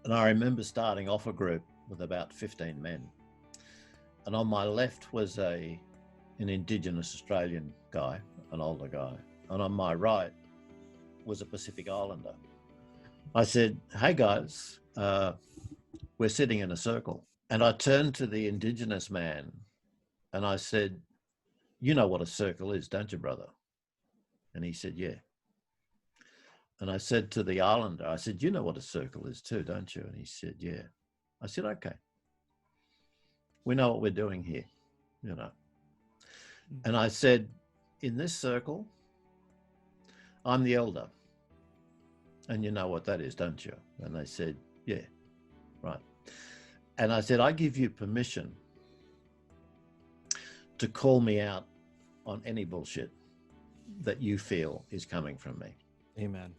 And I remember starting off a group with about 15 men. And on my left was an Indigenous Australian guy, an older guy. And on my right was a Pacific Islander. I said, hey guys, we're sitting in a circle. And I turned to the Indigenous man and I said, you know what a circle is, don't you, brother? And he said, yeah. And I said to the Islander, I said, you know what a circle is too, don't you? And he said, yeah. I said, okay. We know what we're doing here, you know. And I said, in this circle, I'm the elder. And you know what that is, don't you? And they said, yeah, right. And I said, I give you permission to call me out on any bullshit that you feel is coming from me. Amen.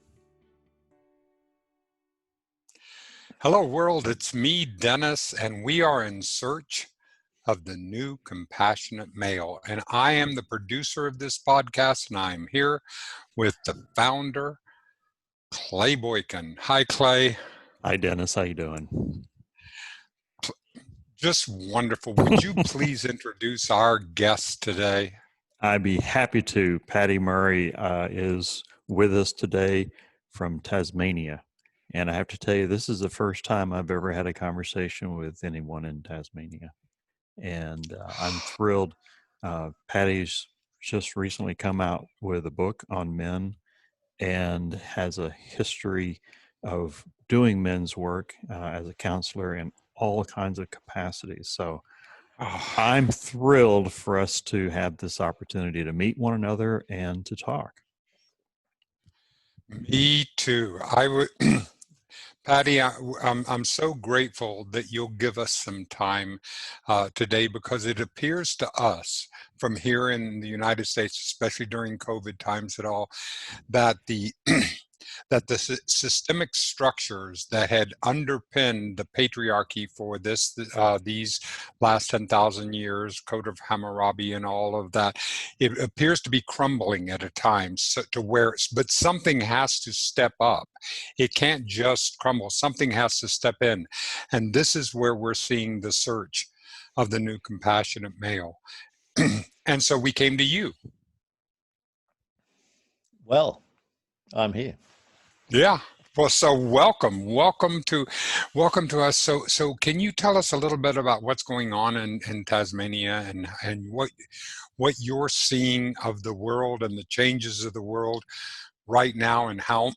Hello, world. It's me, Dennis, and we are in search of the new compassionate male. And I am the producer of this podcast, and I'm here with the founder, Clay Boykin. Hi, Clay. Hi, Dennis. How you doing? Just wonderful. Would you please introduce our guest today? I'd be happy to. Paddy Murray is with us today from Tasmania. And I have to tell you, this is the first time I've ever had a conversation with anyone in Tasmania. And I'm thrilled. Paddy's just recently come out with a book on men and has a history of doing men's work as a counselor in all kinds of capacities. So I'm thrilled for us to have this opportunity to meet one another and to talk. Me too. I would, Paddy, I'm so grateful that you'll give us some time today, because it appears to us from here in the United States, especially during COVID times at all, that the that the systemic structures that had underpinned the patriarchy for these last 10,000 years, Code of Hammurabi and all of that, it appears to be crumbling at a time, but something has to step up. It can't just crumble. Something has to step in. And this is where we're seeing the search of the new compassionate male. And so we came to you. Well, I'm here. Yeah. Well, so welcome to us. So can you tell us a little bit about what's going on in Tasmania and what you're seeing of the world and the changes of the world right now, and how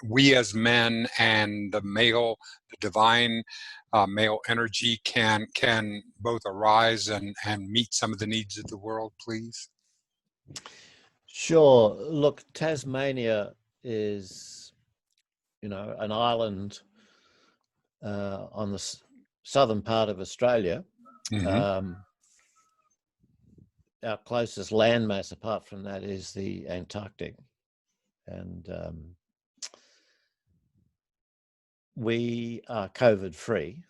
we as men and the divine male energy can both arise and meet some of the needs of the world, please? Sure. Look, Tasmania is, an island on the southern part of Australia. Mm-hmm. Our closest landmass apart from that is the Antarctic. And we are COVID free.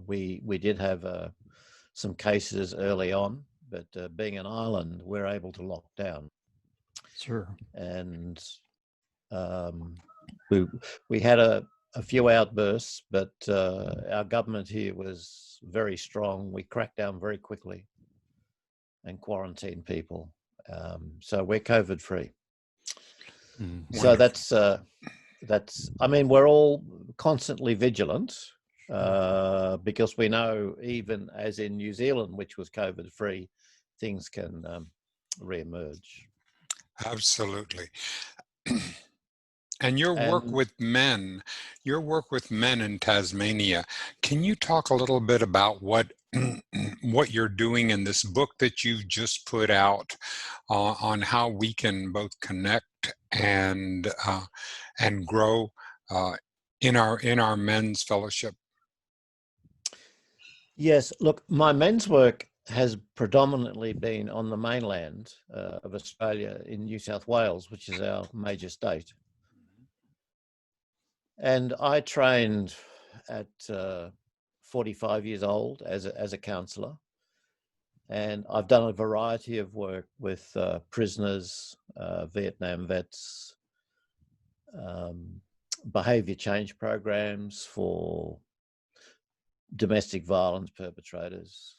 We did have some cases early on, but being an island, we're able to lock down. Sure. And we had a few outbursts, but our government here was very strong. We cracked down very quickly and quarantined people. So we're COVID free. So that's, I mean, we're all constantly vigilant because we know, even as in New Zealand, which was COVID free, things can reemerge. Absolutely. And your work with men in Tasmania, can you talk a little bit about what you're doing in this book that you've just put out on how we can both connect and grow in our men's fellowship? Yes, look, my men's work has predominantly been on the mainland of Australia in New South Wales, which is our major state. And I trained at 45 years old as a counsellor. And I've done a variety of work with prisoners, Vietnam vets, behavior change programs for domestic violence perpetrators,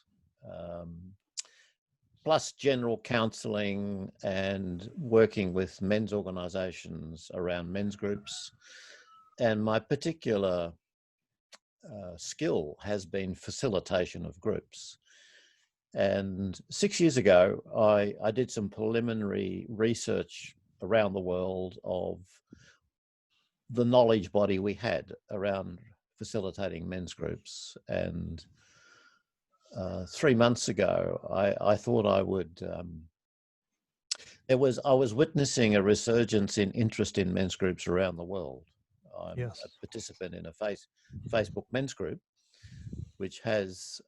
plus general counselling and working with men's organisations around men's groups. And my particular skill has been facilitation of groups. And 6 years ago, I did some preliminary research around the world of the knowledge body we had around facilitating men's groups. And 3 months ago, I thought I would. I was witnessing a resurgence in interest in men's groups around the world. I'm Yes. a participant in a Facebook men's group, which has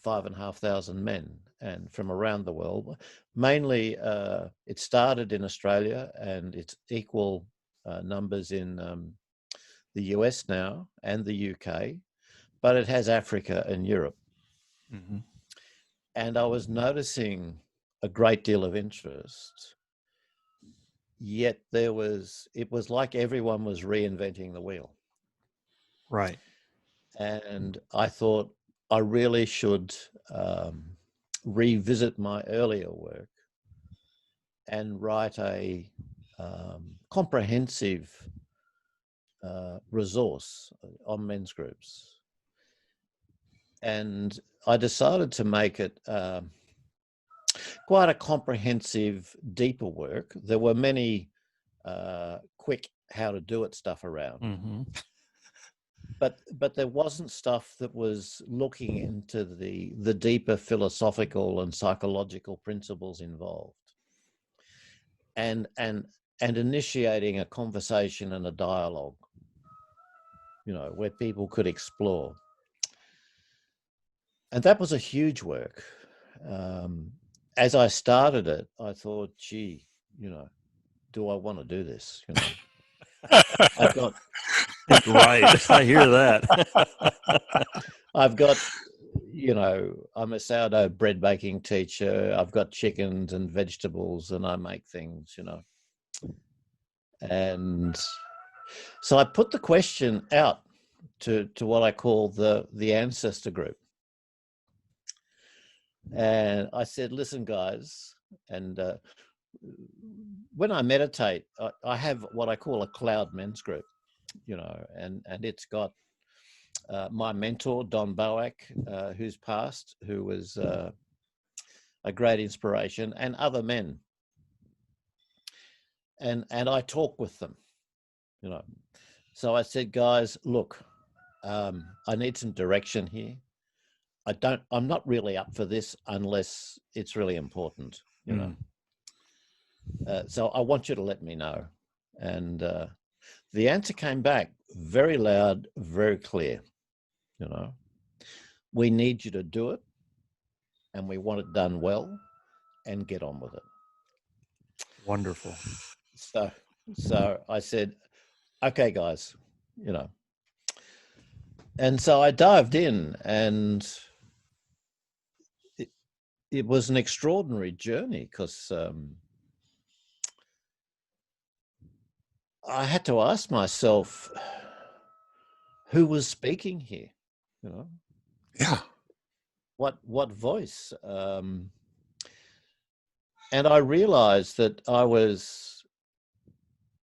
5,500 men, and from around the world. Mainly, it started in Australia, and it's equal numbers in the US now and the UK, but it has Africa and Europe. Mm-hmm. And I was noticing a great deal of interest, yet it was like everyone was reinventing the wheel. Right. And I thought I really should revisit my earlier work and write a comprehensive resource on men's groups. And I decided to make it quite a comprehensive, deeper work. There were many quick how to do it stuff around. Mm-hmm. But there wasn't stuff that was looking into the deeper philosophical and psychological principles involved, and initiating a conversation and a dialogue, where people could explore. And that was a huge work. As I started it, I thought, gee, do I want to do this? I've got. Right. I hear that. I've got, I'm a sourdough bread baking teacher. I've got chickens and vegetables, and I make things, And so I put the question out to what I call the ancestor group. And I said, listen, guys, and when I meditate, I have what I call a cloud men's group, and it's got my mentor, Don Boak, who's passed, who was a great inspiration, and other men. And I talk with them, So I said, guys, look, I need some direction here. I'm not really up for this unless it's really important, So I want you to let me know. And the answer came back very loud, very clear. We need you to do it, and we want it done well, and get on with it. Wonderful. So I said, okay, guys, And so I dived in, and it was an extraordinary journey, because I had to ask myself, who was speaking here? Yeah. What voice? And I realized that I was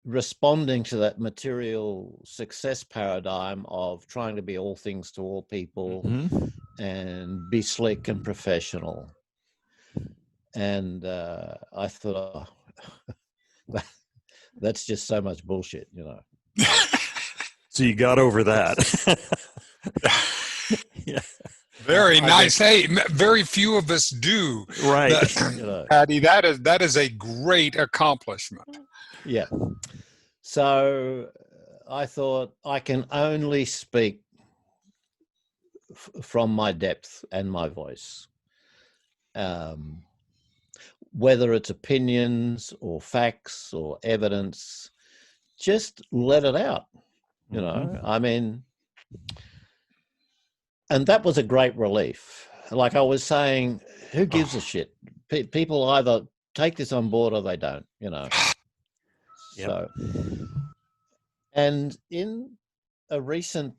responding to that material success paradigm of trying to be all things to all people, Mm-hmm. and be slick and professional. And I thought, that's just so much bullshit, So you got over that. Yeah. Very nice. Hey, very few of us do. Right. Paddy, that is a great accomplishment. Yeah. So I thought, I can only speak from my depth and my voice. Whether it's opinions or facts or evidence, just let it out, Mm-hmm. I mean, and that was a great relief. Like I was saying, who gives a shit? People either take this on board or they don't, Yep. So, And in a recent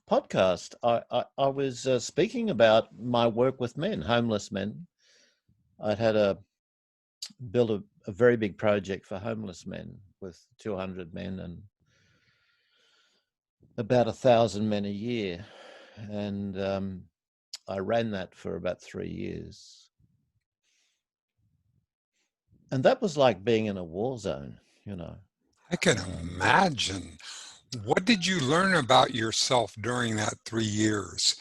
podcast, I was speaking about my work with men, homeless men. I'd had built a very big project for homeless men with 200 men and about 1,000 men a year. And I ran that for about 3 years. And that was like being in a war zone, you know. I can imagine. What did you learn about yourself during that 3 years?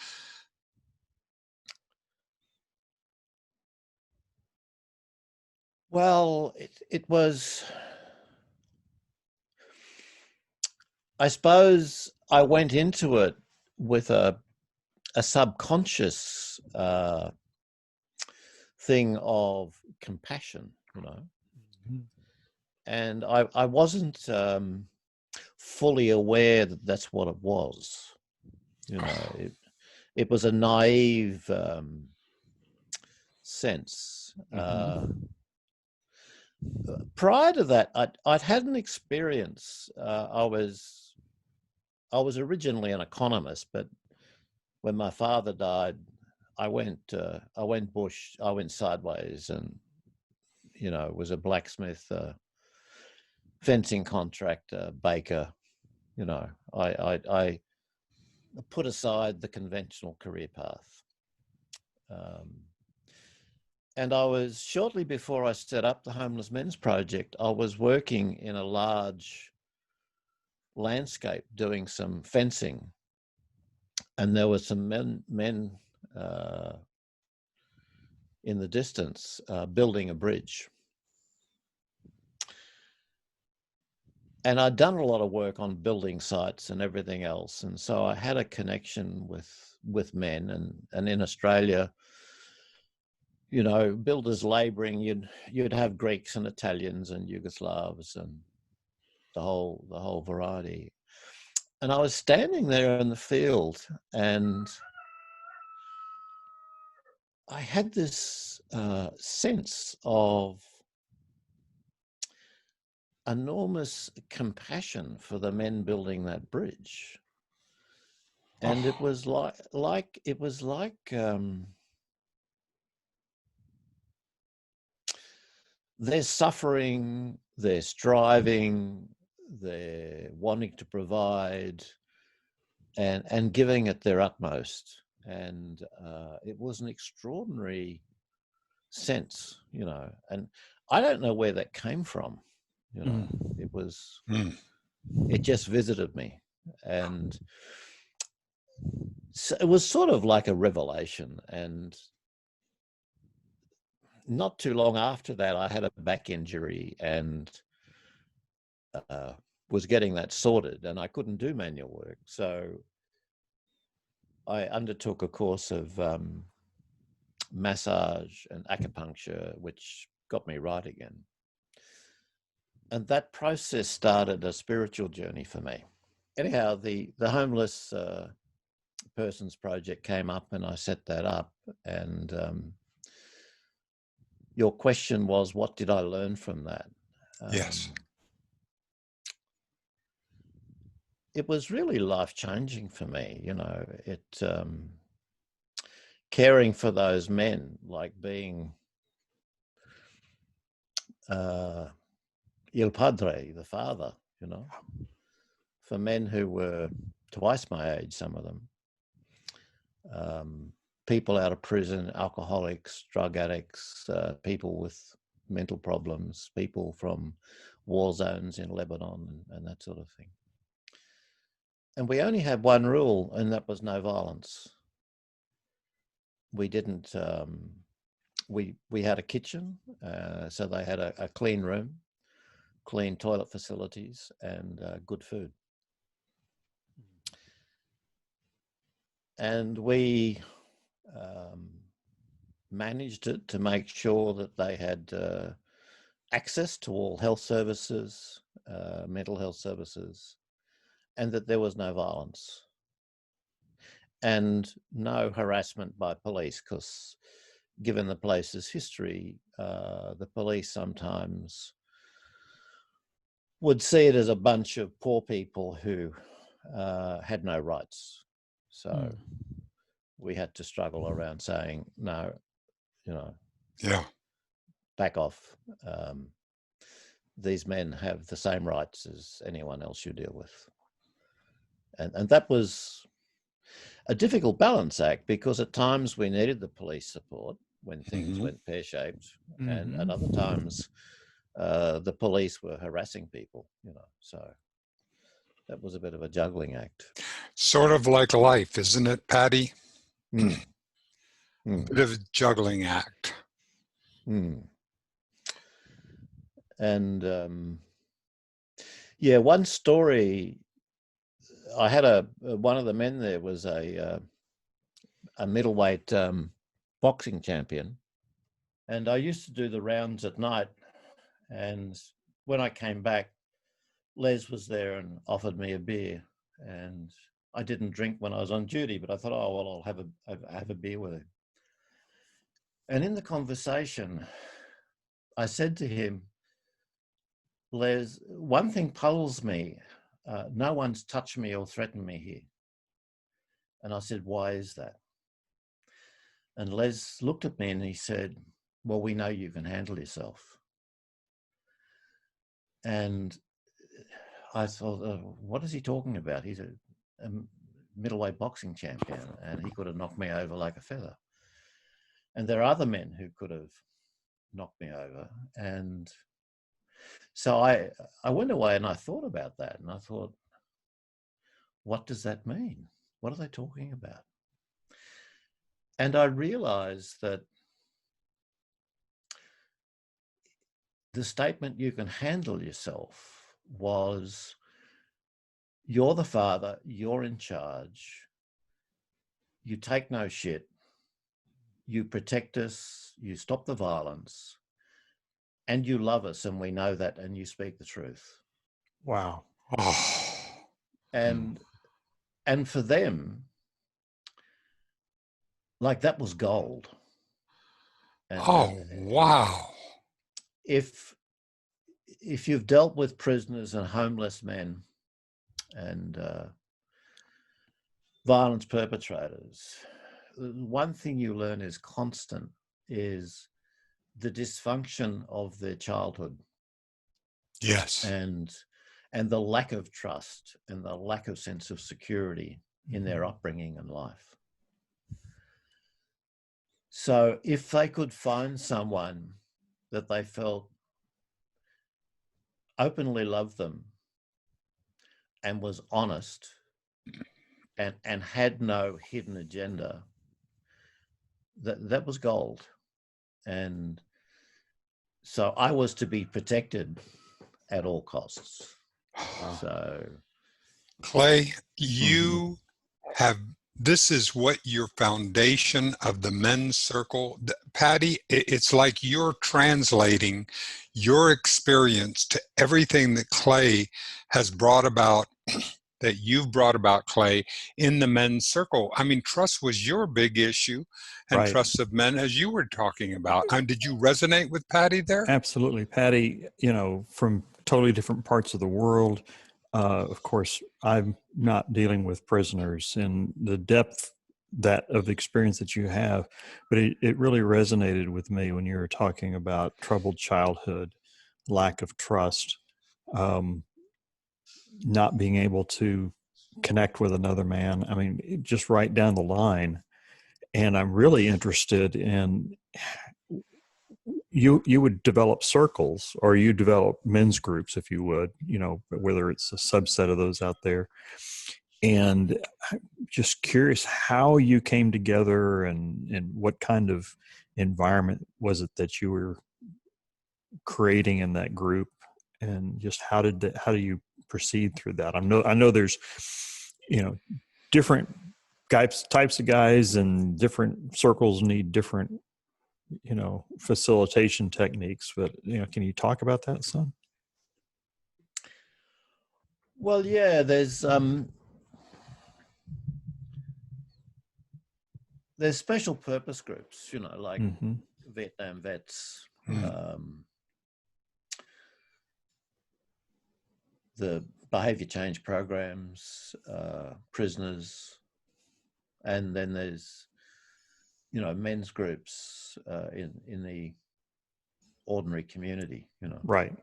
Well, it was, I suppose I went into it with a subconscious thing of compassion, you know. And I wasn't fully aware that that's what it was. You know, it was a naive sense. Prior to that, I'd had an experience. I was originally an economist, but when my father died, I went bush. I went sideways, and you know, was a blacksmith, fencing contractor, baker. You know, I put aside the conventional career path. And I was, shortly before I set up the Homeless Men's Project, I was working in a large landscape doing some fencing. And there were some men in the distance building a bridge. And I'd done a lot of work on building sites and everything else. And so I had a connection with men. And in Australia, you know, builders labouring, you'd have Greeks and Italians and Yugoslavs and the whole variety. And I was standing there in the field, and I had this sense of enormous compassion for the men building that bridge. And it was like they're suffering, they're striving, they're wanting to provide, and giving it their utmost. And it was an extraordinary sense, you know. And I don't know where that came from, you know. It was, it just visited me, and so it was sort of like a revelation. And not too long after that, I had a back injury and was getting that sorted, and I couldn't do manual work. So I undertook a course of massage and acupuncture, which got me right again. And that process started a spiritual journey for me. Anyhow, the Homeless Persons Project came up, and I set that up. And your question was, what did I learn from that? Yes. It was really life-changing for me, you know. It caring for those men, like being il padre, the father, you know, for men who were twice my age, some of them, people out of prison, alcoholics, drug addicts, people with mental problems, people from war zones in Lebanon, and that sort of thing. And we only had one rule, and that was no violence. We didn't, we had a kitchen, so they had a clean room, clean toilet facilities, and good food. And we managed it to make sure that they had access to all health services, mental health services, and that there was no violence and no harassment by police, because given the place's history, the police sometimes would see it as a bunch of poor people who had no rights. So we had to struggle around saying, no, back off. These men have the same rights as anyone else you deal with. And that was a difficult balance act, because at times we needed the police support when things went pear-shaped, and at other times the police were harassing people, so that was a bit of a juggling act. Sort of like life, isn't it, Paddy? A bit of a juggling act. And one story, I had one of the men there was a middleweight boxing champion, and I used to do the rounds at night, and when I came back, Les was there and offered me a beer, and I didn't drink when I was on duty, but I thought, oh well, I'll have a beer with him. And in the conversation, I said to him, Les, one thing puzzles me. No one's touched me or threatened me here. And I said, why is that? And Les looked at me and he said, well, we know you can handle yourself. And I thought, what is he talking about? He's a middleweight boxing champion, and he could have knocked me over like a feather. And there are other men who could have knocked me over. And so I went away and I thought about that, and I thought, what does that mean? What are they talking about? And I realized that the statement, you can handle yourself, was, you're the father, you're in charge, you take no shit, you protect us, you stop the violence, and you love us, and we know that, and you speak the truth. Wow. And for them, like, that was gold. And wow. If you've dealt with prisoners and homeless men and violence perpetrators, one thing you learn is constant is the dysfunction of their childhood. Yes. And the lack of trust and the lack of sense of security in their upbringing and life. So if they could find someone that they felt openly loved them and was honest and had no hidden agenda, that was gold. And so I was to be protected at all costs. So, Clay, you have, this is what your foundation of the men's circle, Paddy, it's like you're translating your experience to everything that Clay has brought about, that you've brought about, Clay, in the men's circle. I mean, trust was your big issue, and Right. trust of men, as you were talking about. Did you resonate with Paddy there? Absolutely. Paddy, from totally different parts of the world. Of course, I'm not dealing with prisoners in the depth of experience that you have, but it really resonated with me when you were talking about troubled childhood, lack of trust, not being able to connect with another man. I mean, just right down the line. And I'm really interested in, you would develop circles, or you develop men's groups, if you would, whether it's a subset of those out there. And I'm just curious how you came together and what kind of environment was it that you were creating in that group, and just how do you proceed through that? I know there's, different types of guys, and different circles need different, facilitation techniques, but, can you talk about that, son? well, yeah, there's special purpose groups, like Vietnam vets, the behavior change programs, prisoners, and then there's, you know, men's groups in the ordinary community, you know. Right.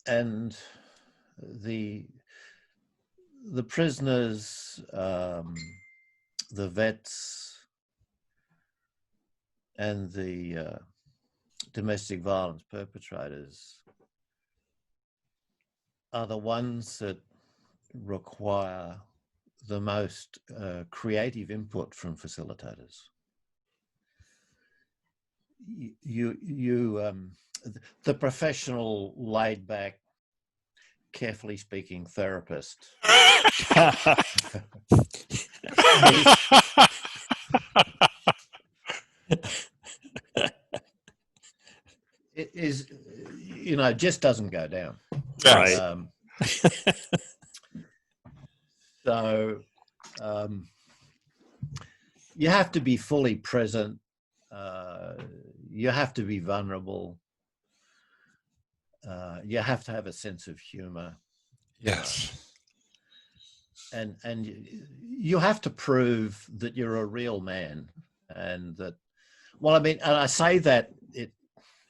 And the prisoners, the vets, and the domestic violence perpetrators are the ones that require the most creative input from facilitators. The professional, laid-back, carefully speaking therapist it is, you know, just doesn't go down. Yes. So you have to be fully present. You have to be vulnerable. You have to have a sense of humor. Yes. And you have to prove that you're a real man, and that, well, I mean, and I say that it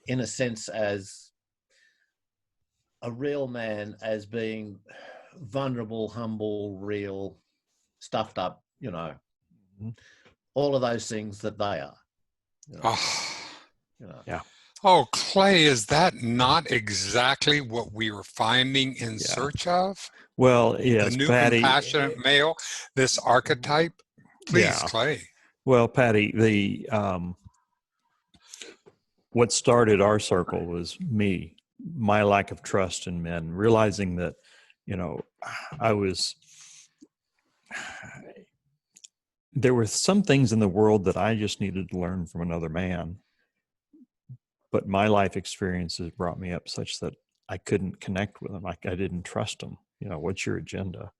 in a sense as a real man, as being vulnerable, humble, real, stuffed up, you know, all of those things that they are. You know, Oh. you know. Yeah. Oh, Clay, is that not exactly what we were finding in search of? Well, yes, The new Paddy, compassionate male, this archetype? Please, Clay. Well, Paddy, the what started our circle was me, my lack of trust in men, realizing that, you know, there were some things in the world that I just needed to learn from another man, but my life experiences brought me up such that I couldn't connect with them. I didn't trust them. You know, what's your agenda?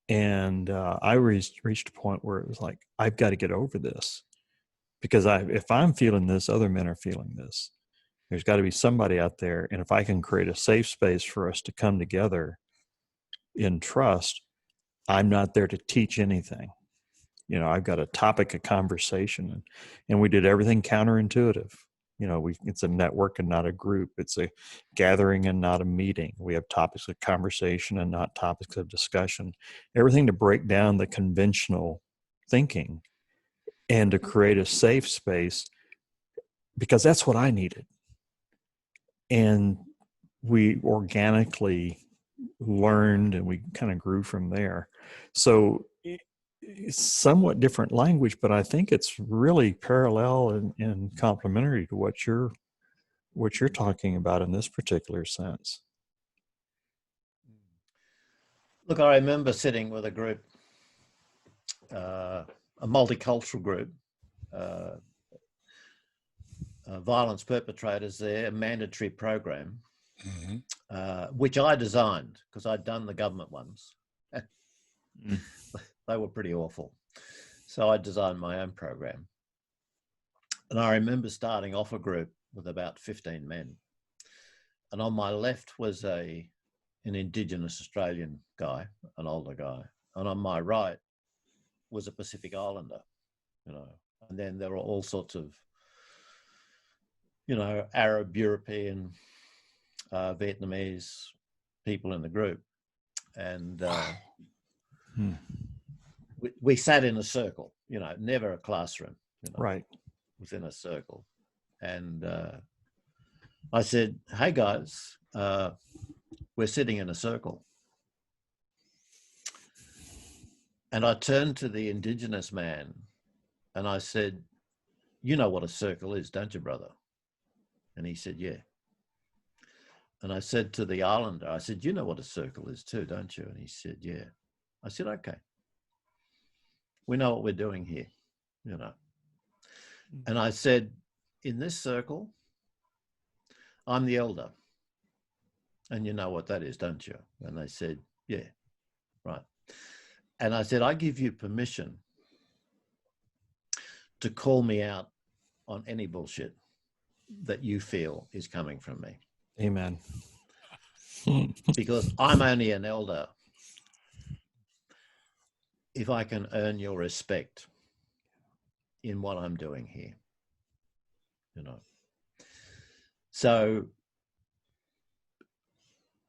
And I reached a point where it was like, I've got to get over this, because if I'm feeling this, other men are feeling this. There's got to be somebody out there. And if I can create a safe space for us to come together in trust, I'm not there to teach anything. You know, I've got a topic of conversation, and we did everything counterintuitive. You know, it's a network and not a group. It's a gathering and not a meeting. We have topics of conversation and not topics of discussion. Everything to break down the conventional thinking and to create a safe space, because that's what I needed. And we organically learned, and we kind of grew from there. So it's somewhat different language, but I think it's really parallel and complementary to what you're talking about in this particular sense. Look, I remember sitting with a group, a multicultural group, violence perpetrators there, a mandatory program, which I designed because I'd done the government ones. They were pretty awful. So I designed my own program. And I remember starting off a group with about 15 men. And on my left was an Indigenous Australian guy, an older guy. And on my right was a Pacific Islander, you know. And then there were all sorts of, you know, Arab, European, Vietnamese people in the group. And we sat in a circle, you know, never a classroom, you know, right, within a circle. And I said, hey guys, we're sitting in a circle. And I turned to the Indigenous man and I said, you know what a circle is, don't you, brother? And he said, yeah. And I said to the Islander, I said, you know what a circle is too, don't you? And he said, yeah. I said, okay. We know what we're doing here, you know. And I said, in this circle, I'm the elder. And you know what that is, don't you? And they said, yeah, right. And I said, I give you permission to call me out on any bullshit, that you feel is coming from me. Amen. Because I'm only an elder if I can earn your respect in what I'm doing here, you know. So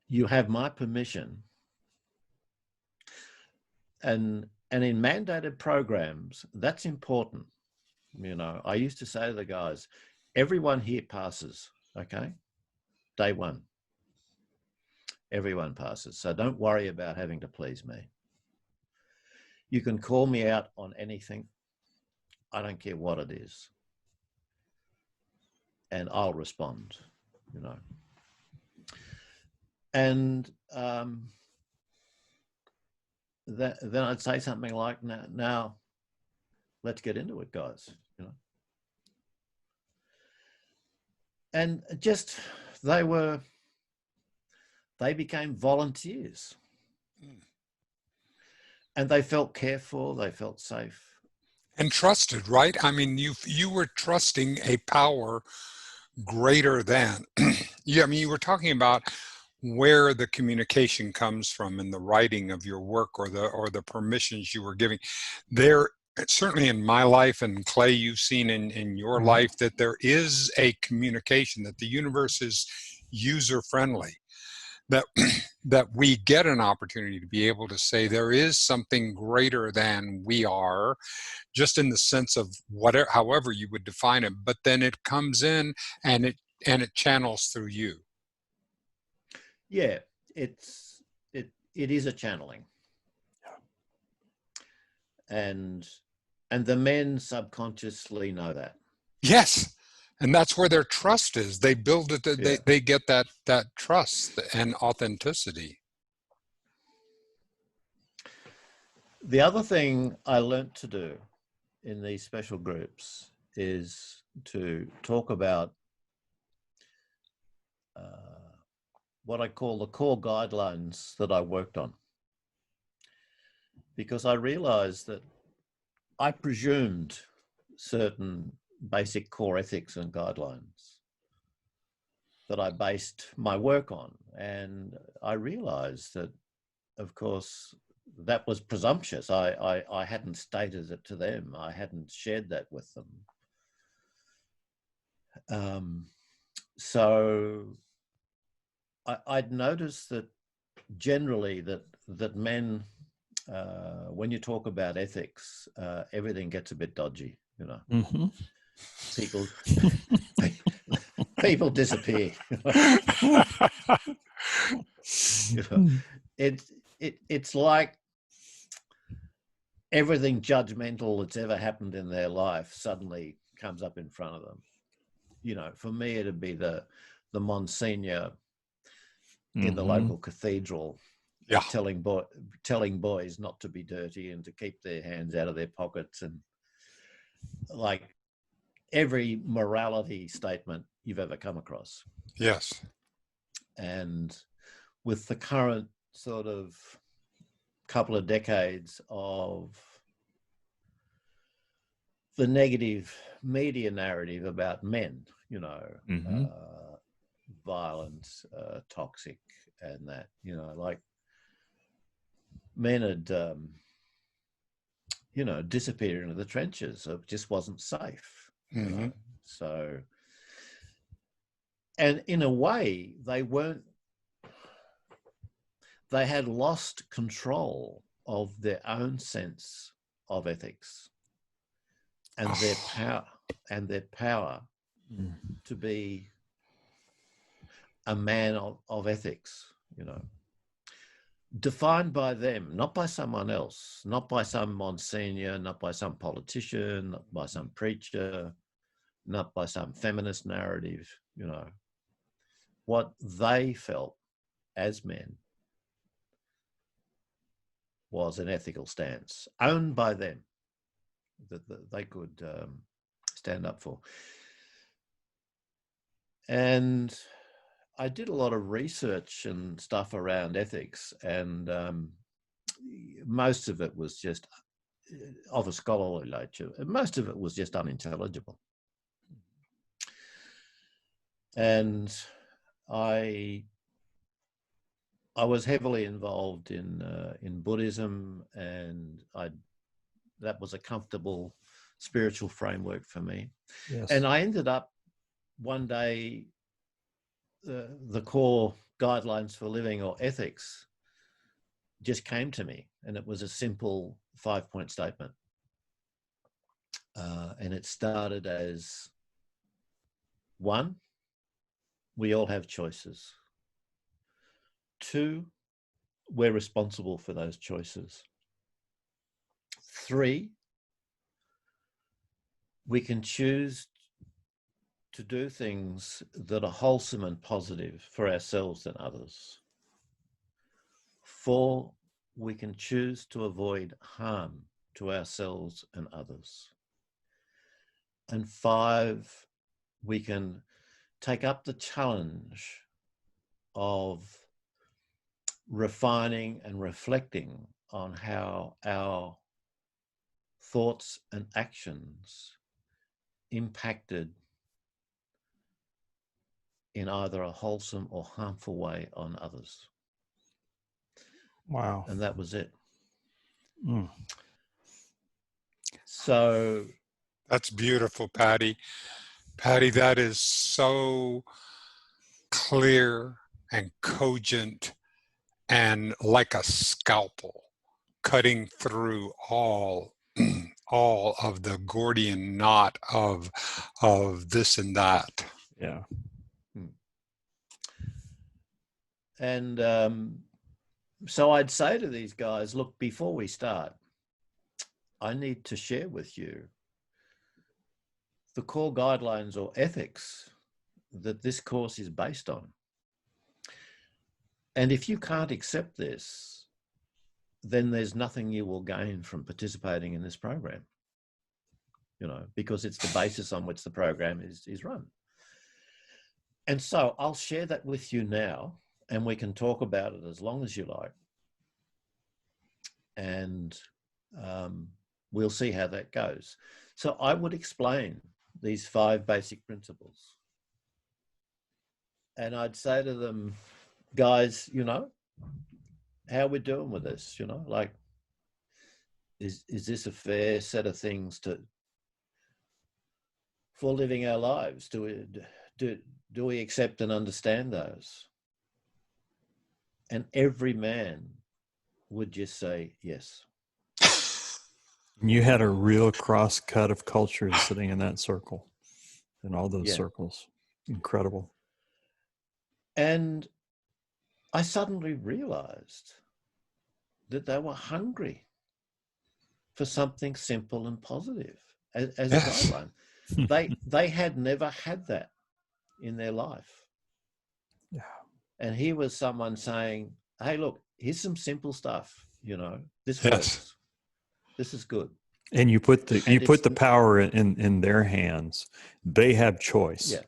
you have my permission, and in mandated programs, that's important. You know, I used to say to the guys, everyone here passes, okay? Day one. Everyone passes. So don't worry about having to please me. You can call me out on anything. I don't care what it is. And I'll respond, you know. And then I'd say something like, now let's get into it, guys, you know. And just, they became volunteers. And they felt cared for, they felt safe. And trusted, right? I mean, you were trusting a power greater than. Yeah, I mean, you were talking about where the communication comes from in the writing of your work, or the permissions you were giving. There, certainly in my life, and Clay, you've seen in your life, that there is a communication, that the universe is user friendly, that that we get an opportunity to be able to say there is something greater than we are, just in the sense of whatever, however you would define it, but then it comes in and it channels through you. Yeah, it is a channeling. And the men subconsciously know that. Yes. And that's where their trust is. They build it, Yeah. they get that trust and authenticity. The other thing I learnt to do in these special groups is to talk about what I call the core guidelines that I worked on. Because I realized that I presumed certain basic core ethics and guidelines that I based my work on. And I realized that, of course, that was presumptuous. I hadn't stated it to them. I hadn't shared that with them. So I'd noticed that generally that men, when you talk about ethics, everything gets a bit dodgy, you know. Mm-hmm. People disappear. You know, it's like everything judgmental that's ever happened in their life suddenly comes up in front of them. You know, for me, it'd be the Monsignor in the local cathedral, telling boys not to be dirty and to keep their hands out of their pockets, and like every morality statement you've ever come across. Yes. And with the current sort of couple of decades of the negative media narrative about men, you know, violent, toxic, and that, you know, like men had, you know, disappeared into the trenches. It just wasn't safe. You know? So, and in a way, they had lost control of their own sense of ethics and their power to be a man of ethics, you know, defined by them, not by someone else, not by some Monsignor, not by some politician, not by some preacher, not by some feminist narrative, you know. What they felt as men was an ethical stance owned by them that they could stand up for. And I did a lot of research and stuff around ethics, and most of it was just of a scholarly nature. Most of it was just unintelligible. And I was heavily involved in Buddhism, and that was a comfortable spiritual framework for me. Yes. And I ended up one day, the core guidelines for living, or ethics, just came to me, and it was a simple 5-point statement. And it started as 1, we all have choices. 2, we're responsible for those choices. 3, we can choose to do things that are wholesome and positive for ourselves and others. 4, we can choose to avoid harm to ourselves and others. And 5, we can take up the challenge of refining and reflecting on how our thoughts and actions impacted in either a wholesome or harmful way on others. Wow. And that was it. Mm. So That's beautiful, Paddy. Paddy, that is so clear and cogent and like a scalpel cutting through all of the Gordian knot of this and that. Yeah. And so I'd say to these guys, look, before we start, I need to share with you the core guidelines or ethics that this course is based on. And if you can't accept this, then there's nothing you will gain from participating in this program, because it's the basis on which the program is run. And so I'll share that with you now, and we can talk about it as long as you like. And we'll see how that goes. So I would explain these 5 basic principles. And I'd say to them, guys, how we're doing with this, like, is this a fair set of things for living our lives? Do we accept and understand those? And every man would just say yes. You had a real cross cut of cultures sitting in that circle, in all those circles. Incredible. And I suddenly realized that they were hungry for something simple and positive as a guideline. They had never had that in their life. Yeah. And here was someone saying, hey, look, here's some simple stuff, this Yes. works. This is good. And you put the power in their hands. They have choice. Yeah.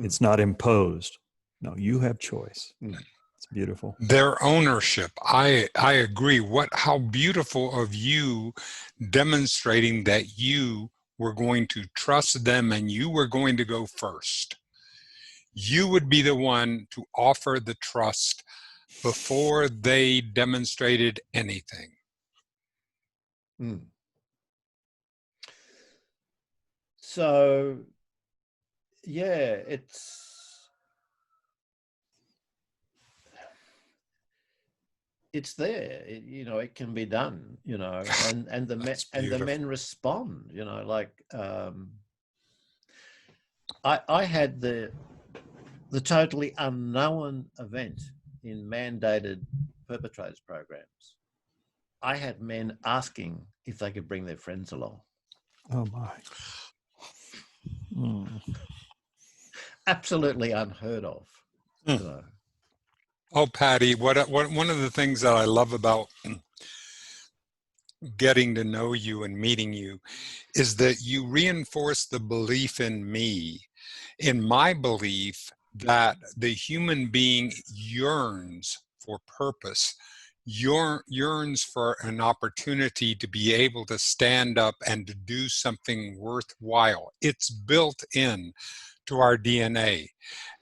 It's not imposed. No, you have choice. It's beautiful. Their ownership. I agree. How beautiful of you demonstrating that you were going to trust them and you were going to go first. You would be the one to offer the trust before they demonstrated anything. So, it's there, it can be done, and the men respond, like, I had the totally unknown event in mandated perpetrators programs. I had men asking if they could bring their friends along. Oh my. Absolutely unheard of. Oh, Paddy, one of the things that I love about getting to know you and meeting you is that you reinforce the belief in me, in my belief that the human being yearns for purpose, yearns for an opportunity to be able to stand up and to do something worthwhile. It's built in to our DNA.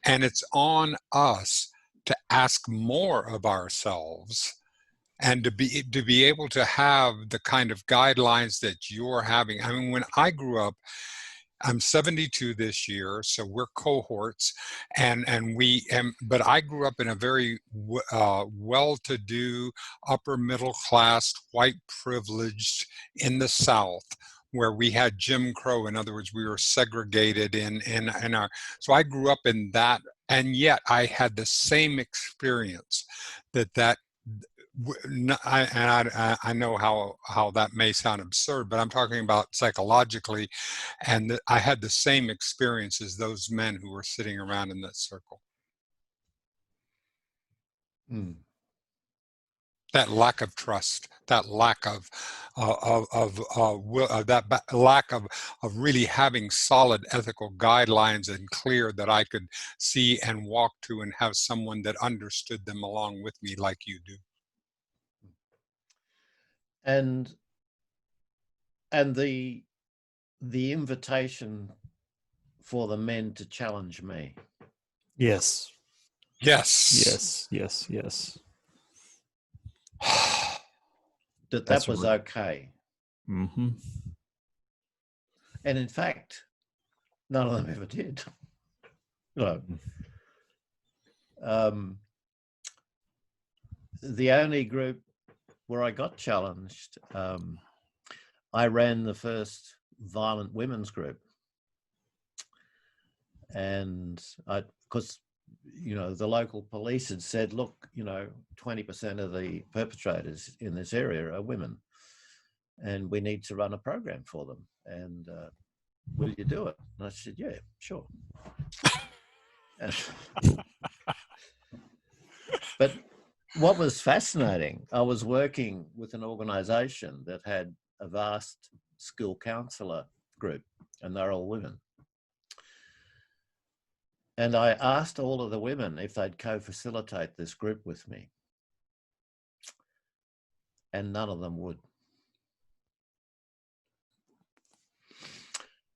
And it's on us to ask more of ourselves and to be able to have the kind of guidelines that you're having. I mean, when I grew up, I'm 72 this year, so we're cohorts, but I grew up in a very well-to-do, upper middle class, white privileged in the South, where we had Jim Crow. In other words, we were segregated in our. So I grew up in that, and yet I had the same experience that. I know how that may sound absurd, but I'm talking about psychologically, and I had the same experience as those men who were sitting around in that circle. Mm. That lack of trust, that lack of lack of really having solid ethical guidelines and clear that I could see and walk to and have someone that understood them along with me like you do. And the invitation for the men to challenge me. Yes. Yes. Yes. That was okay. Mm-hmm. And in fact, none of them ever did. No. The only group where I got challenged, I ran the first violent women's group. And because, the local police had said, look, 20% of the perpetrators in this area are women, and we need to run a program for them. And will you do it? And I said, yeah, sure. But what was fascinating, I was working with an organization that had a vast school counselor group, and they're all women. And I asked all of the women if they'd co-facilitate this group with me. And none of them would.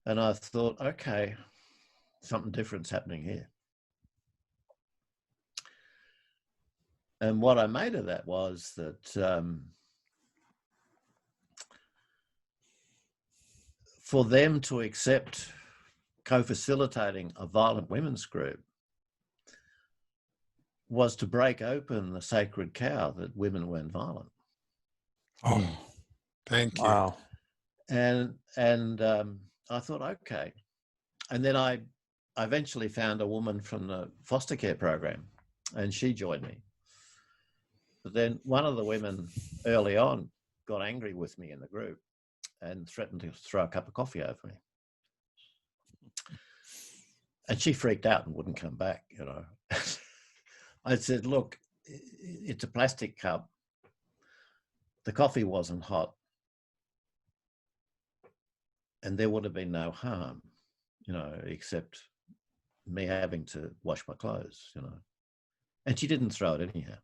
And I thought, okay, something different's happening here. And what I made of that was that for them to accept co-facilitating a violent women's group was to break open the sacred cow that women weren't violent. Oh, thank you. Wow. And I thought, okay. And then I eventually found a woman from the foster care program, and she joined me. But then one of the women early on got angry with me in the group and threatened to throw a cup of coffee over me. And she freaked out and wouldn't come back, I said, look, it's a plastic cup. The coffee wasn't hot. And there would have been no harm, except me having to wash my clothes, And she didn't throw it anyhow.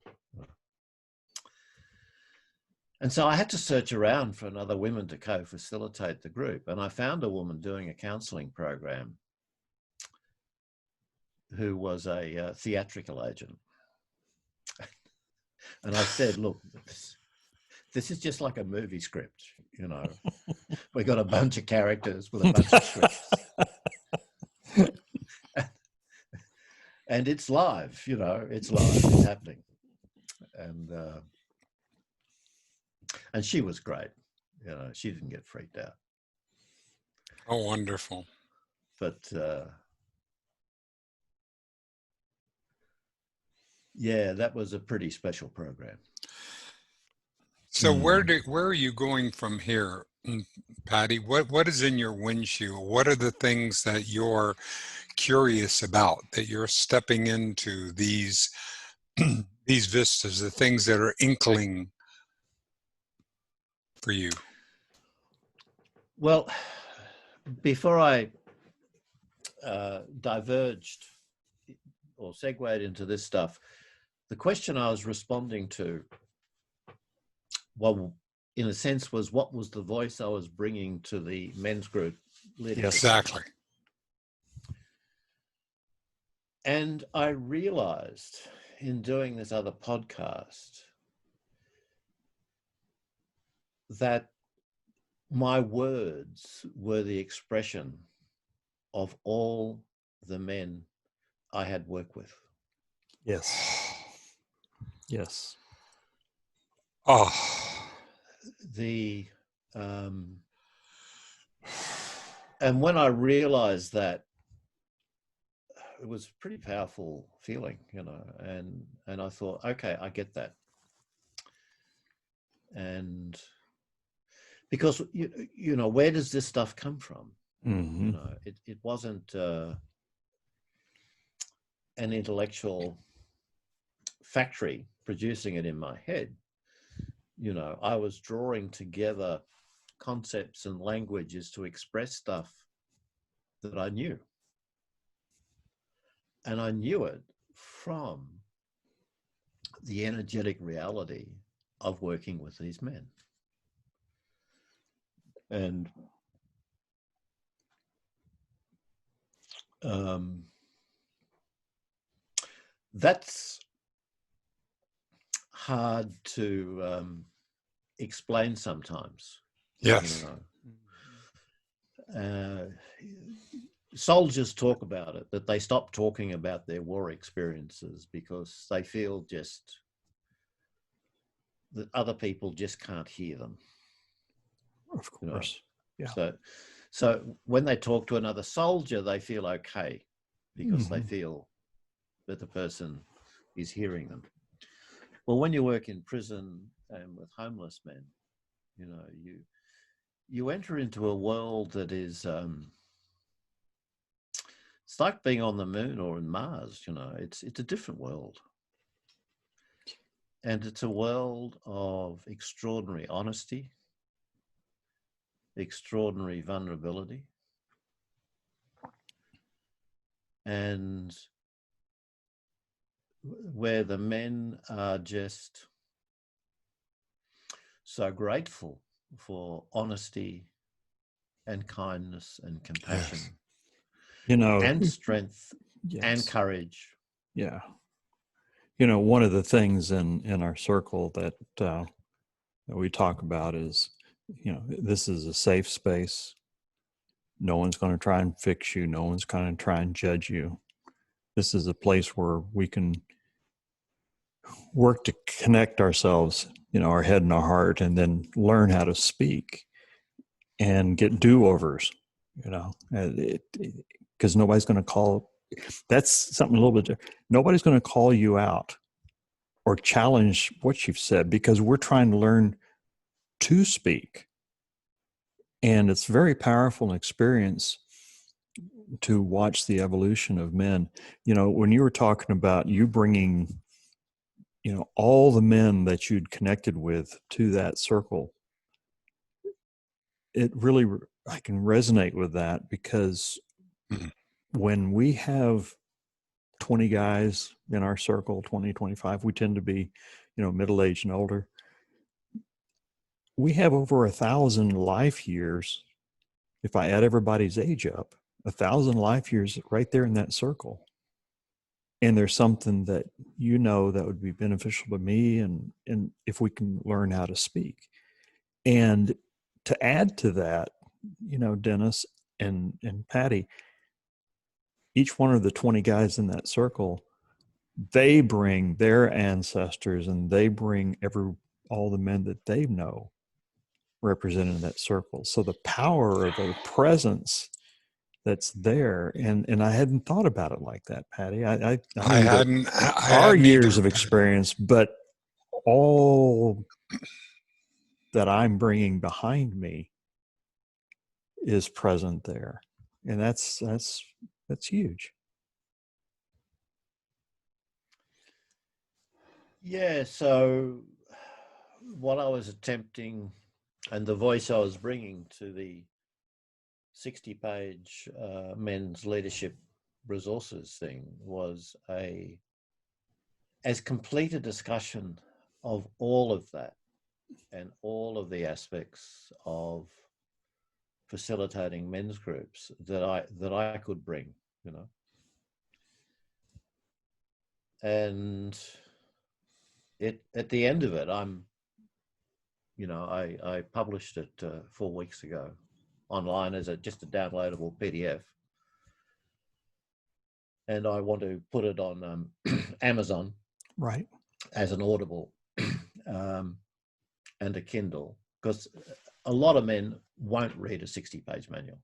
And so I had to search around for another woman to co-facilitate the group. And I found a woman doing a counselling program who was a theatrical agent. And I said, look, this is just like a movie script, We got a bunch of characters with a bunch of scripts. And it's live, it's live, it's happening. And she was great, she didn't get freaked out. Oh, wonderful. But yeah, that was a pretty special program. So where are you going from here, Paddy? What is in your windshield? What are the things that you're curious about, that you're stepping into these these vistas, the things that are inkling for you? Well, before I diverged or segued into this stuff, the question I was responding to, well, in a sense, was what was the voice I was bringing to the men's group leadership? Exactly. And I realized in doing this other podcast that my words were the expression of all the men I had worked with. Yes. Yes. Oh, And when I realized that, it was a pretty powerful feeling, and I thought, okay, I get that. And because, where does this stuff come from? Mm-hmm. It wasn't an intellectual factory producing it in my head. I was drawing together concepts and languages to express stuff that I knew. And I knew it from the energetic reality of working with these men. And that's hard to explain sometimes. yes. Soldiers talk about it, that they stop talking about their war experiences because they feel just that other people just can't hear them. Of course. Yeah. So when they talk to another soldier, they feel okay because Mm-hmm. they feel that the person is hearing them. Well, when you work in prison and with homeless men, you enter into a world that is, it's like being on the moon or in Mars. It's a different world, and it's a world of extraordinary honesty, extraordinary vulnerability, and where the men are just so grateful for honesty and kindness and compassion, Yes. and strength, yes. and courage. Yeah. One of the things in our circle that we talk about is, this is a safe space. No one's going to try and fix you. No one's going to try and judge you. This is a place where we can work to connect ourselves, our head and our heart, and then learn how to speak and get do-overs, because nobody's going to call. That's something a little bit different. Nobody's going to call you out or challenge what you've said, because we're trying to learn to speak. And it's very powerful experience to watch the evolution of men. When you were talking about you bringing, all the men that you'd connected with to that circle, it really, I can resonate with that, because when we have 20 guys in our circle, 20, 25, we tend to be, middle-aged and older. We have over 1,000 life years. If I add everybody's age up, 1,000 life years right there in that circle. And there's something that that would be beneficial to me, and if we can learn how to speak. And to add to that, Dennis and Paddy, each one of the 20 guys in that circle, they bring their ancestors, and they bring all the men that they know represented in that circle. So the power of a presence that's there, and I hadn't thought about it like that, Paddy. I knew our years of experience, but all that I'm bringing behind me is present there, and that's huge. Yeah. So what I was attempting, and the voice I was bringing to the 60-page men's leadership resources thing, was as complete a discussion of all of that and all of the aspects of facilitating men's groups that I could bring, and at the end of it, I published it 4 weeks ago online as just a downloadable PDF. And I want to put it on Amazon, right, as an Audible and a Kindle, because a lot of men won't read a 60-page manual.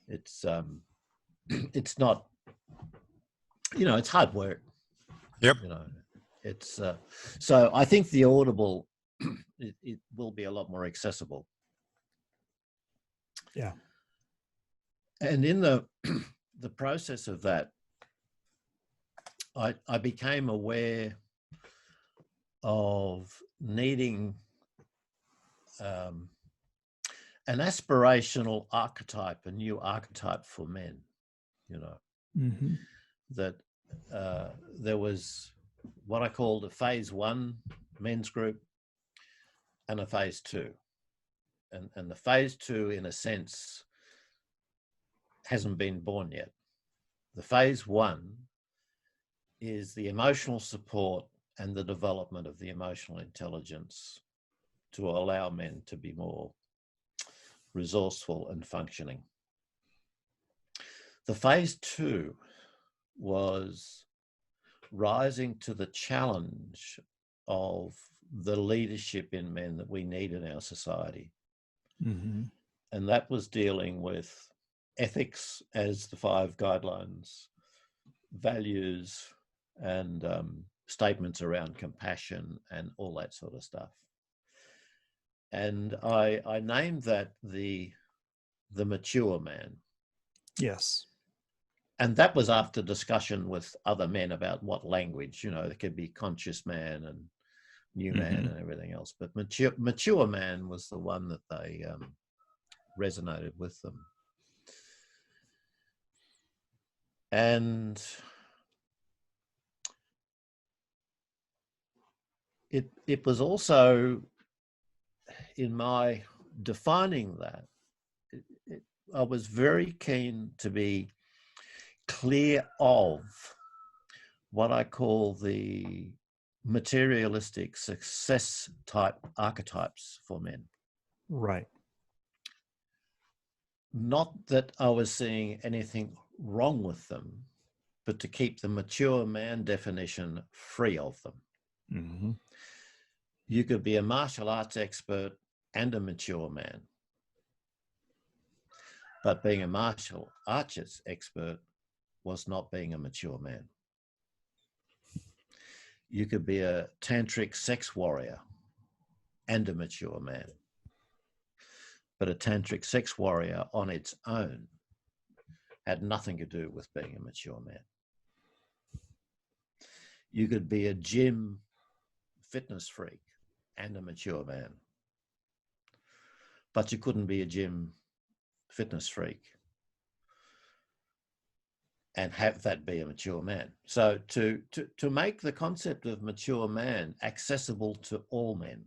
It's not, it's hard work. Yep. It's so I think the Audible it will be a lot more accessible. Yeah. And in the process of that, I became aware of needing an aspirational archetype, a new archetype for men, Mm-hmm. that there was what I called a phase 1 men's group and a phase 2. And the phase 2, in a sense, hasn't been born yet. The phase 1 is the emotional support and the development of the emotional intelligence to allow men to be more resourceful and functioning. The phase 2 was rising to the challenge of the leadership in men that we need in our society. Mm-hmm. And that was dealing with ethics as the 5 guidelines, values, and statements around compassion and all that sort of stuff. And I named that the mature man. Yes. And that was after discussion with other men about what language, there could be conscious man and new man and everything else. But mature man was the one that they resonated with them. And it was also, in my defining that, I was very keen to be clear of what I call the materialistic success type archetypes for men. Right. Not that I was seeing anything wrong with them, but to keep the mature man definition free of them. Mm-hmm. You could be a martial arts expert and a mature man, but being a martial arts expert was not being a mature man. You could be a tantric sex warrior and a mature man, but a tantric sex warrior on its own had nothing to do with being a mature man. You could be a gym fitness freak and a mature man, but you couldn't be a gym fitness freak and have that be a mature man. So to make the concept of mature man accessible to all men,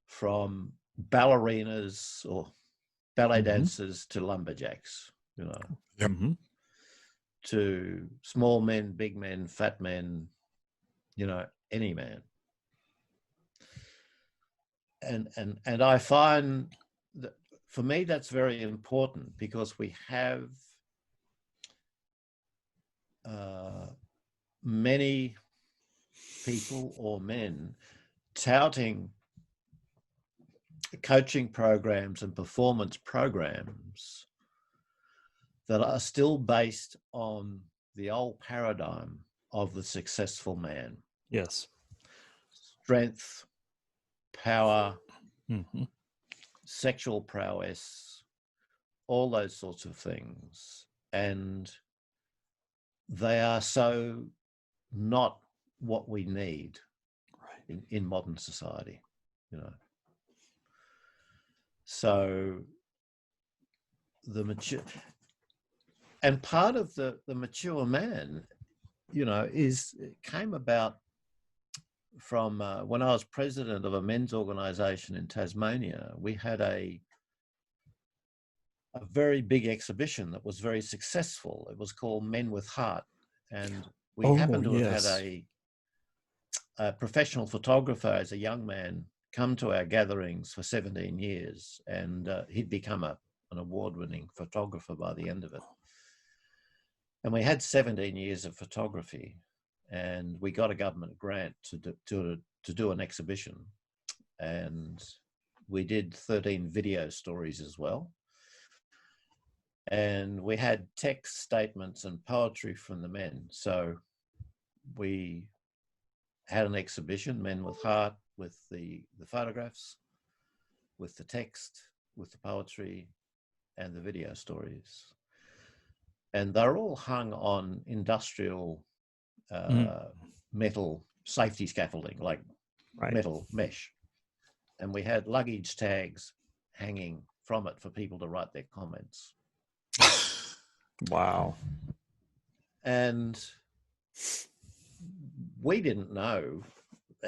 from ballerinas or ballet dancers to lumberjacks, Yep. Mm-hmm. to small men, big men, fat men, any man. And I find that for me that's very important, because we have many people or men touting coaching programs and performance programs that are still based on the old paradigm of the successful man. Yes. Strength, power, sexual prowess, all those sorts of things. And they are so not what we need in modern society, So the mature, and part of the mature man, came about from when I was president of a men's organization in Tasmania. We had a a very big exhibition that was very successful. It was called Men with Heart, and we happened to have had a professional photographer as a young man come to our gatherings for 17 years, and he'd become an award-winning photographer by the end of it. And we had 17 years of photography, and we got a government grant to do an exhibition, and we did 13 video stories as well. And we had text statements and poetry from the men. So we had an exhibition, Men with Heart, with the photographs, with the text, with the poetry, and the video stories. And they're all hung on industrial metal safety scaffolding, like metal mesh. And we had luggage tags hanging from it for people to write their comments. Wow. And we didn't know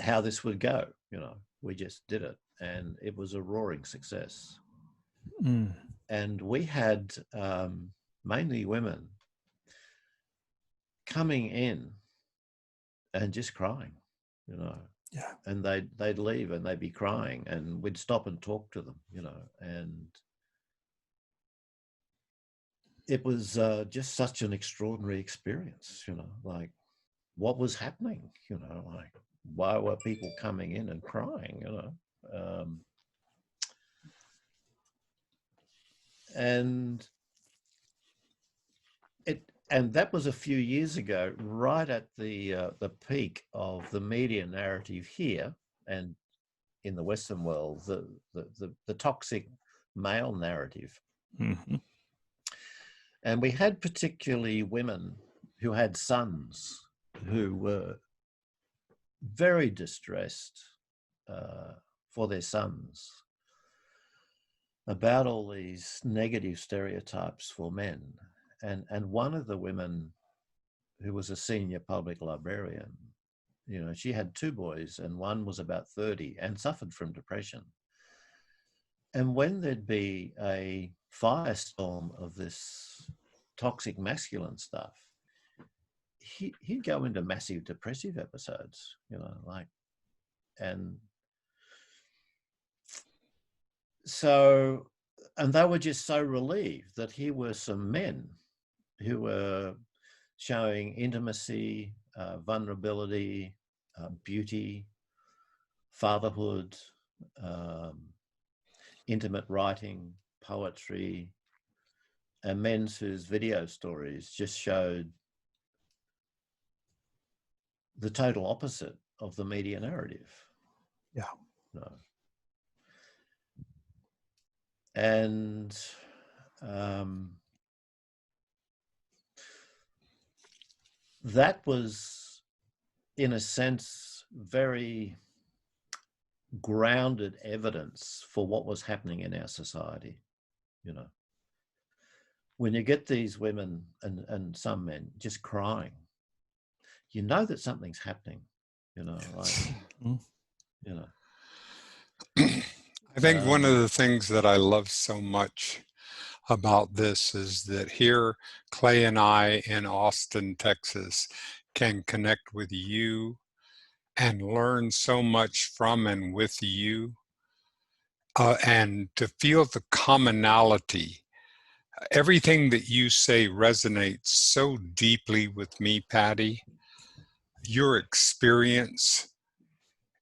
how this would go, you know, we just did it, and it was a roaring success. And we had mainly women coming in and just crying, you know. Yeah. And they'd leave and they'd be crying, and we'd stop and talk to them, you know. And it was just such an extraordinary experience, you know, like what was happening, you know, like why were people coming in and crying, you know. And that was a few years ago, right at the peak of the media narrative here and in the Western world, the toxic male narrative. Mm-hmm. And we had particularly women who had sons who were very distressed for their sons about all these negative stereotypes for men. And one of the women, who was a senior public librarian, you know, she had two boys, and one was about 30 and suffered from depression. And when there'd be a firestorm of this toxic masculine stuff, he'd go into massive depressive episodes, you know, like, and so, and they were just so relieved that here were some men who were showing intimacy, vulnerability, beauty, fatherhood, intimate writing, poetry, and men whose video stories just showed the total opposite of the media narrative. Yeah. No. And that was, in a sense, very grounded evidence for what was happening in our society, you know. When you get these women and some men just crying, you know that something's happening, you know, like, you know. I think one of the things that I love so much about this is that here, Clay and I in Austin, Texas, can connect with you and learn so much from and with you, and to feel the commonality. Everything that you say resonates so deeply with me, Paddy. Your experience,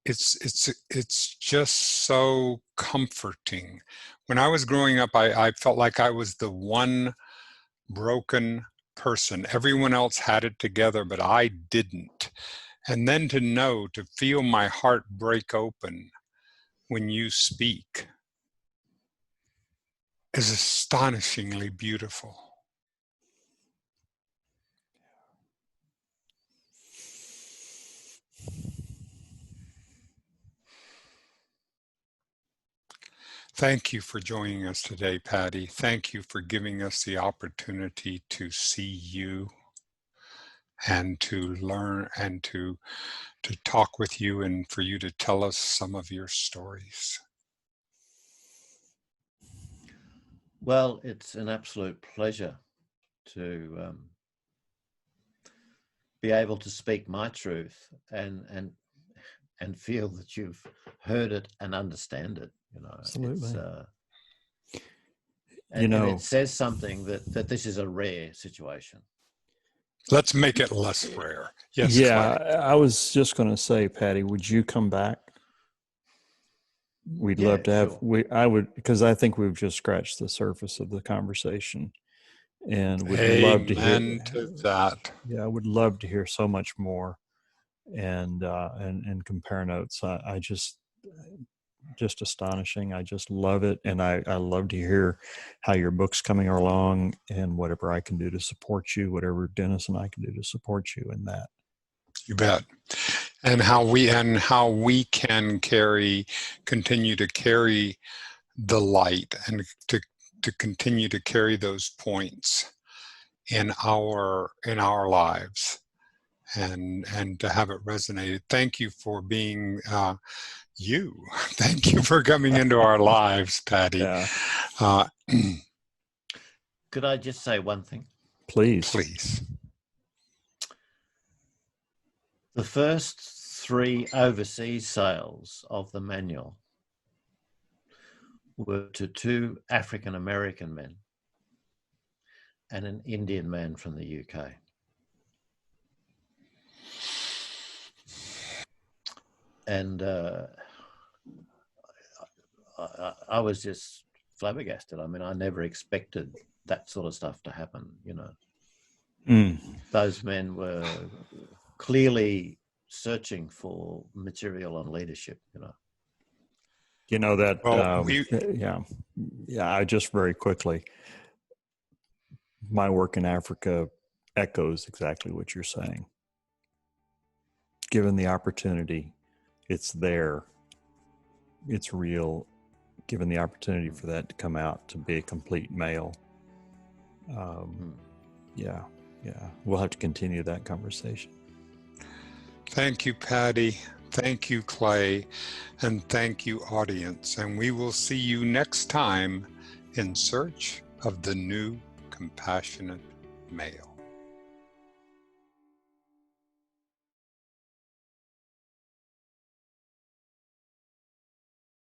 it's just so comforting. When I was growing up, I felt like I was the one broken person. Everyone else had it together, but I didn't. And then to feel my heart break open when you speak is astonishingly beautiful. Thank you for joining us today, Paddy. Thank you for giving us the opportunity to see you and to learn and to talk with you, and for you to tell us some of your stories. Well, it's an absolute pleasure to be able to speak my truth and feel that you've heard it and understand it. You know, Absolutely. and it says something that this is a rare situation. Let's make it less rare. Yes, yeah, Clay. I was just going to say, Paddy, would you come back? We'd love to have, sure. I would, because I think we've just scratched the surface of the conversation, and would love to hear. Amen to that. Yeah, I would love to hear so much more, and compare notes. I just astonishing. I just love it, and I love to hear how your book's coming along, and whatever I can do to support you, whatever Dennis and I can do to support you in that. You bet. And how we can continue to carry the light, and to continue to carry those points in our lives, and to have it resonate. Thank you for being you. Thank you for coming into our lives, Paddy. Yeah. Could I just say one thing? Please. The first 3 overseas sales of the manual were to 2 African American men and an Indian man from the UK. And I was just flabbergasted. I mean, I never expected that sort of stuff to happen, you know. Those men were clearly searching for material on leadership, you know. You know that, Well, I just very quickly, my work in Africa echoes exactly what you're saying. Given the opportunity, it's there, it's real. Given the opportunity for that to come out to be a complete male, we'll have to continue that conversation. Thank you, Paddy. Thank you, Clay. And thank you, audience. And we will see you next time in search of the new compassionate male.